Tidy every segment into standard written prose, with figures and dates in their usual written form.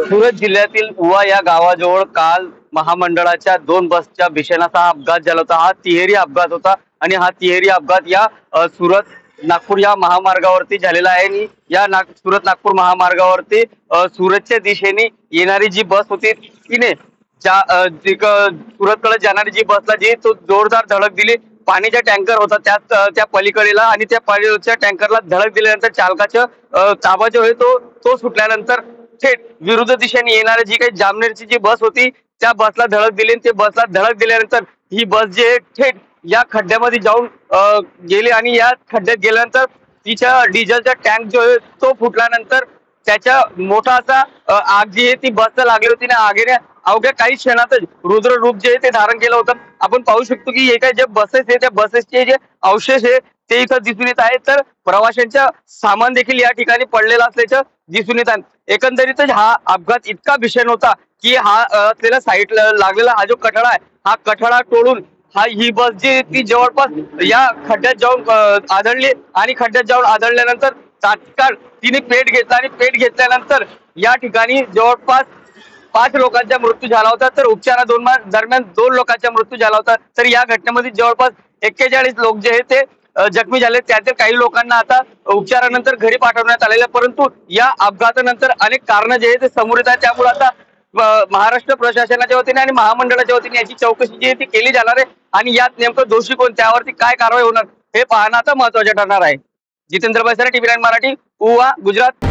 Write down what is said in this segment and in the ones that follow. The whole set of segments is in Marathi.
सुरत जिल्ह्यातील उवा या गावाजवळ काल महामंडळाच्या 2 बसच्या भीषण असा अपघात झाला होता। हा तिहेरी अपघात होता आणि हा तिहेरी अपघात या सुरत नागपूर या महामार्गावरती झालेला आहे। आणि या सुरत नागपूर महामार्गावरती सुरतच्या दिशेने येणारी जी बस होती तिने सुरतकडे जाणारी जी बसला जी तो जोरदार धडक दिली। पाणीचा टँकर होता त्या पलीकडेला आणि त्या पलीकडच्या टँकरला धडक दिल्यानंतर चालकाचा ताबा जो आहे तो सुटल्यानंतर थेट विरुद्ध दिशेने येणारी जी काही जामनेरची जी बस होती त्या बसला धडक दिली। ते बसला धडक दिल्यानंतर ही बस जी आहे थेट या खड्ड्यामध्ये जाऊन गेली आणि या खड्ड्यात गेल्यानंतर तिच्या डिझेलचा टँक जो आहे तो फुटल्यानंतर त्याच्या मोठा असा आग जी आहे ती बसला लागली होती ना आगीने अवघ्या काही क्षणातच रुद्र रूप जे आहे ते धारण केलं होतं। आपण पाहू शकतो की एका ज्या बसेस आहे त्या बसेसचे जे अवशेष आहे ते इथं दिसून येत आहेत, तर प्रवाशांच्या सामान देखील या ठिकाणी पडलेलं असल्याचं दिसून येत आहे। एकंदरीतच हा अपघात इतका भीषण होता की हा असलेला साईड लागलेला हा जो कठडा आहे हा कठडा तोडून ही बस जी ती जवळपास या खड्ड्यात जाऊन आदळली आणि खड्ड्यात जाऊन आदळल्यानंतर तात्काळ तिने पेट घेतला आणि पेट घेतल्यानंतर या ठिकाणी जवळपास 5 लोकांचा मृत्यू झाला होता, तर दरम्यान 2 लोकांचा मृत्यू झाला होता। तर या घटनेमध्ये जवळपास 41 लोक जे आहेत ते जखमी झाले। त्यातील काही लोकांना आता उपचारानंतर घरी पाठवण्यात आलेलं, परंतु या अपघातानंतर अनेक कारण जे आहेत ते समोर येत आहेत। त्यामुळे आता महाराष्ट्र प्रशासनाच्या वतीने आणि महामंडळाच्या वतीने याची चौकशी जी आहे ती केली जाणार आहे आणि यात नेमकं दोषी कोण त्यावरती काय कारवाई होणार हे पाहणं आता महत्त्वाचे ठरणार आहे। जितेंद्र बैसरे, TV9 मराठी, उवा, गुजरात।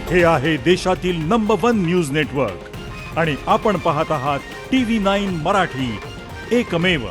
हे आहे देशातील नंबर 1 न्यूज नेटवर्क आणि आपण पाहत आहात TV9 मराठी, एकमेव।